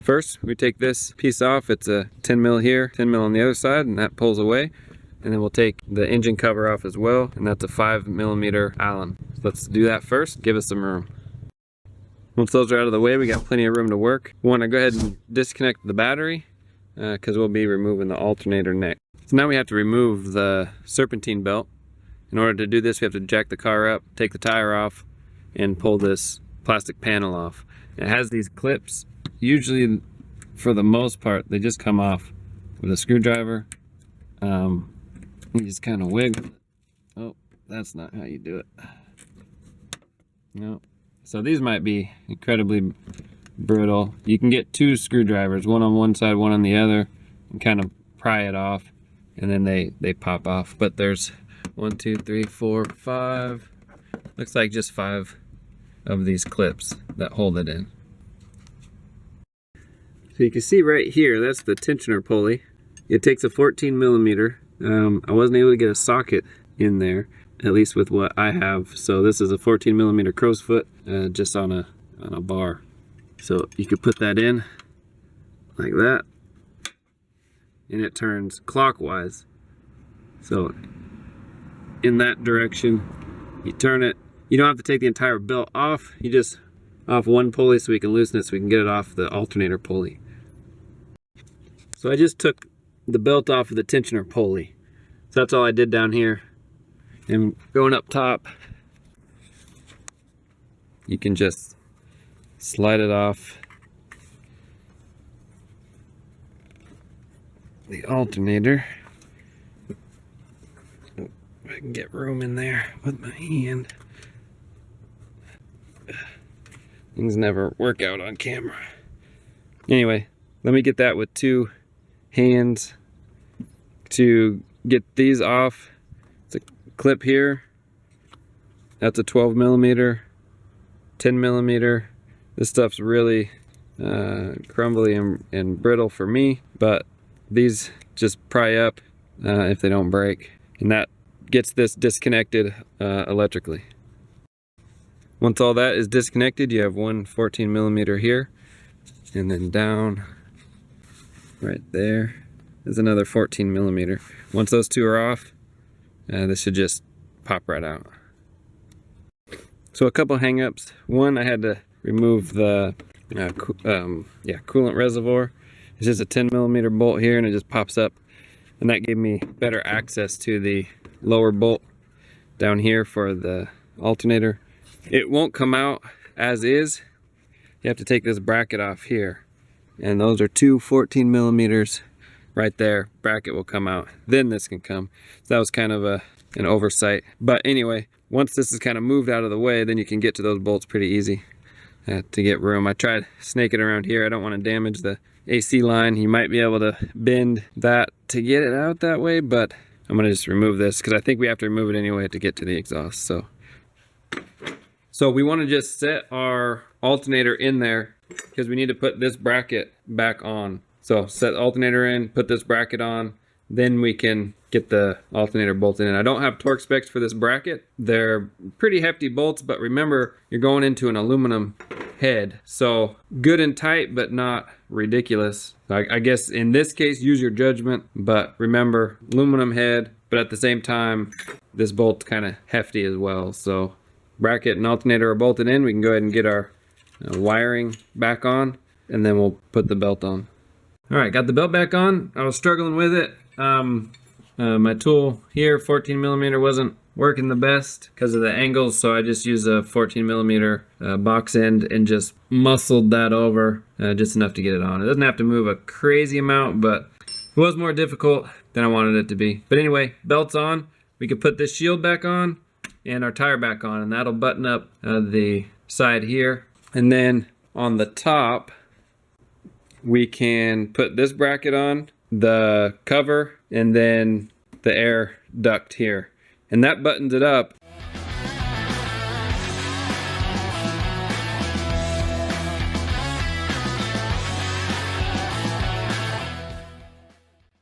First, we take this piece off. It's a 10 mil here, 10 mil on the other side, and that pulls away. And then we'll take the engine cover off as well, and that's a 5mm Allen. So let's do that first, give us some room. Once those are out of the way, we got plenty of room to work. We want to go ahead and disconnect the battery, because we'll be removing the alternator next. So now we have to remove the serpentine belt. In order to do this, we have to jack the car up, take the tire off, and pull this plastic panel off. It has these clips. Usually, for the most part, they just come off with a screwdriver. You just kind of wiggle it. Oh, that's not how you do it. No. So these might be incredibly brittle. You can get 2 screwdrivers, one on one side, one on the other, and kind of pry it off, and then they pop off. But there's 1, 2, 3, 4, 5. Looks like just 5 of these clips that hold it in. So you can see right here, that's the tensioner pulley. It takes a 14mm. I wasn't able to get a socket in there, at least with what I have. So this is a 14mm crow's foot, just on a bar. So you could put that in like that, and it turns clockwise. So in that direction, you turn it. You don't have to take the entire belt off. You just off one pulley so we can loosen it so we can get it off the alternator pulley. So I just took the belt off of the tensioner pulley. So that's all I did down here. And going up top, you can just slide it off the alternator. If I can get room in there with my hand. Things never work out on camera. Anyway, let me get that with 2 hands to get these off. It's a clip here. That's a 12mm, 10mm. This stuff's really crumbly and brittle for me, but these just pry up if they don't break, and that gets this disconnected electrically. Once all that is disconnected, you have one 14mm here, and then down right there is another 14mm. Once those 2 are off, this should just pop right out. So a couple hang-ups. One, I had to remove the coolant reservoir. It's just a 10mm bolt here, and it just pops up, and that gave me better access to the lower bolt down here for the alternator. It won't come out as is. You have to take this bracket off here, and those are 2 14mm right there. Bracket will come out, then this can come. So that was kind of an oversight, but anyway, once this is kind of moved out of the way, then you can get to those bolts pretty easy to get room. I tried snaking around here. I don't want to damage the AC line. You might be able to bend that to get it out that way, but I'm going to just remove this because I think we have to remove it anyway to get to the exhaust. So we want to just set our alternator in there because we need to put this bracket back on. So set the alternator in, put this bracket on, then we can get the alternator bolted in. I don't have torque specs for this bracket. They're pretty hefty bolts, but remember, you're going into an aluminum head. So good and tight, but not ridiculous. I guess in this case, use your judgment, but remember, aluminum head, but at the same time, this bolt's kind of hefty as well. So bracket and alternator are bolted in. We can go ahead and get our wiring back on, and then we'll put the belt on. All right, got the belt back on. I was struggling with it. My tool here, 14mm, wasn't working the best because of the angles, so I just used a 14mm box end and just muscled that over just enough to get it on. It doesn't have to move a crazy amount, but it was more difficult than I wanted it to be. But anyway, belt's on. We can put this shield back on and our tire back on, and that'll button up the side here. And then on the top, we can put this bracket on, the cover, and then the air duct here. And that buttons it up